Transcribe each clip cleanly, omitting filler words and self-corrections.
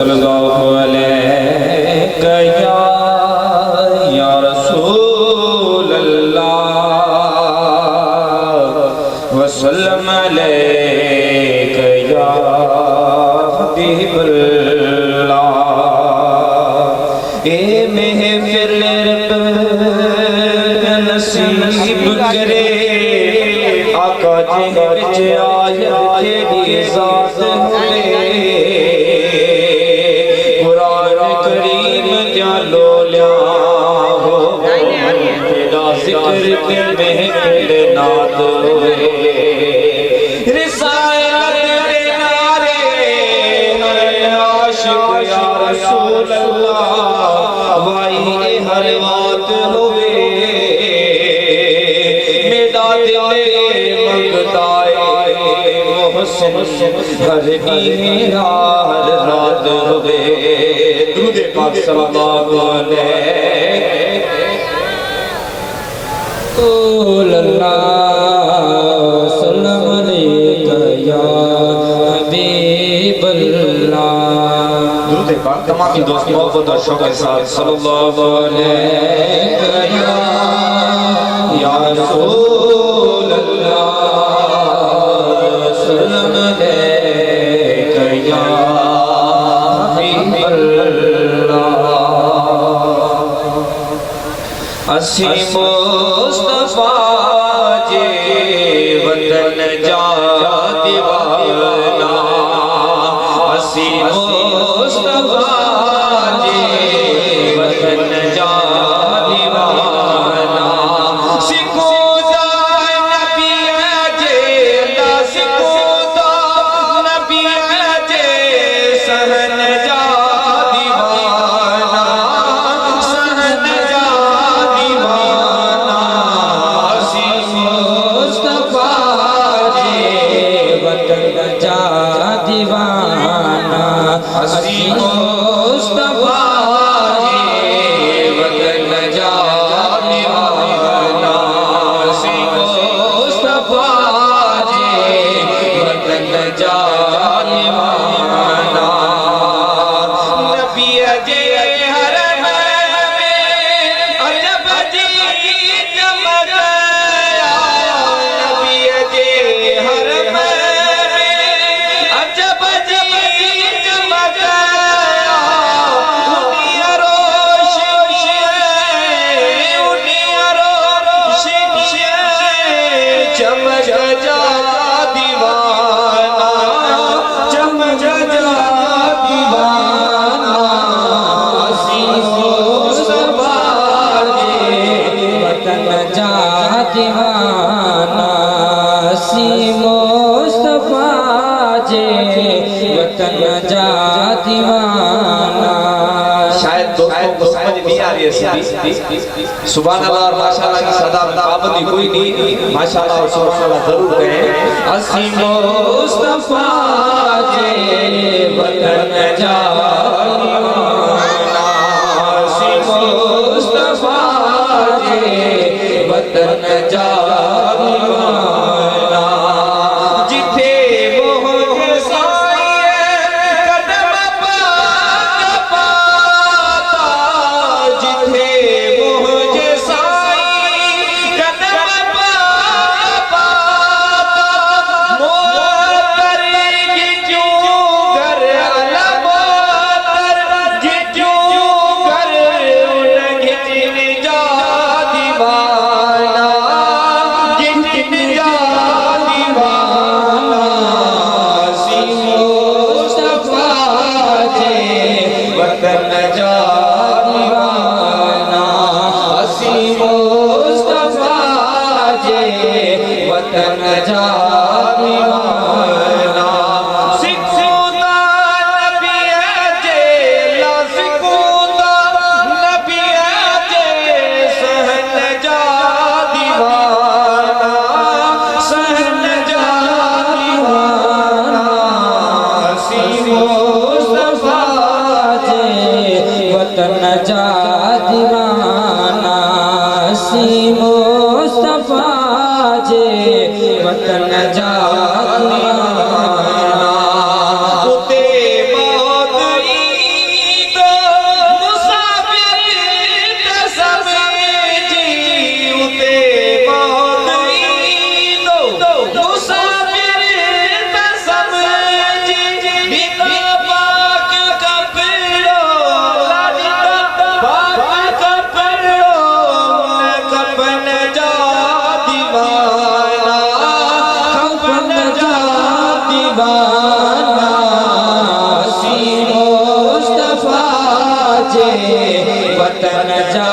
सल्लल्लाहु अलैहि या रसूल अल्लाह वसल्लम अलैका या हबीब अल्लाह। ए महफिल रब नसीब करे आका जी विच आया तेरी ज़ात हुए जिक्र के महफिल नात हुए रिसालत के नारे हर आशिक या रसूल अल्लाह वाई हर बात हुए मेरा दिल मंगताए मोहसिन हर नीरा हर रात हुए दुरूद पाक सल्लल्लाहु अलैहि सल्लम अलैका या हबीब अल्लाह। दुरूद पाक तमाम दोस्त मोहब्बत और शौक के साथ सल्लल्लाहु अलैहि या रसूल अल्लाह सल्लम अलैका या हबीब अल्लाह। असी मुस्तफा जे वतन जा दीवाना असी मुस्तफा जे वतन जा दीवाना सिकोदा नबी जे सिकोदा नबी जे सहन जा दीवाना सहन जा दीवाना असी मुस्तफा जे वतन जा दीवाना असी मुस्तफा जे वतन जा दीवाना नबी जे हरम में अजब जी चमक नबी जे हरम दीवाना सी मुस्तफा जे वतन जा दीवाना। शायद दोस्तों को समझ नहीं आ रही है सुभान अल्लाह और माशाअल्लाह की सदा में पाबंदी कोई नहीं माशाअल्लाह और सुभान अल्लाह जरूर कहें असी मुस्तफा जे वतन जा दीवाना असी मुस्तफा जे वतन जा दीवाना जिथे मोह साईं कदम पाता जिथे मोह साईं कदम पाता मोहतर जिजू घर अलमोतर जिजू घर उन घिचन जा दीवाना जे वतन जा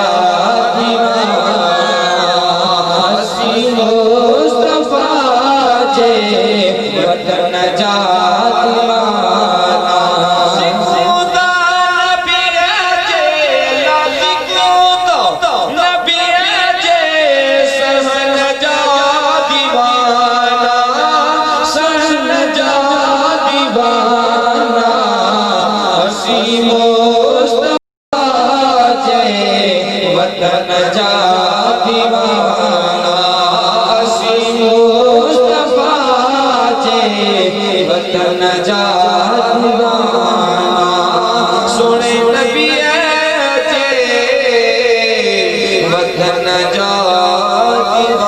दीवाना असी मुस्तफा जे वतन जा दीवाना खुदा नबी जे लालिको तो नबी जे सहन जा दीवाना सहन जा दीवाना असी मुस्तफा जे वतन जा दीवाना असी मुस्तफा जे वतन जा दीवाना सोने नबी जे वतन जा दीवाना।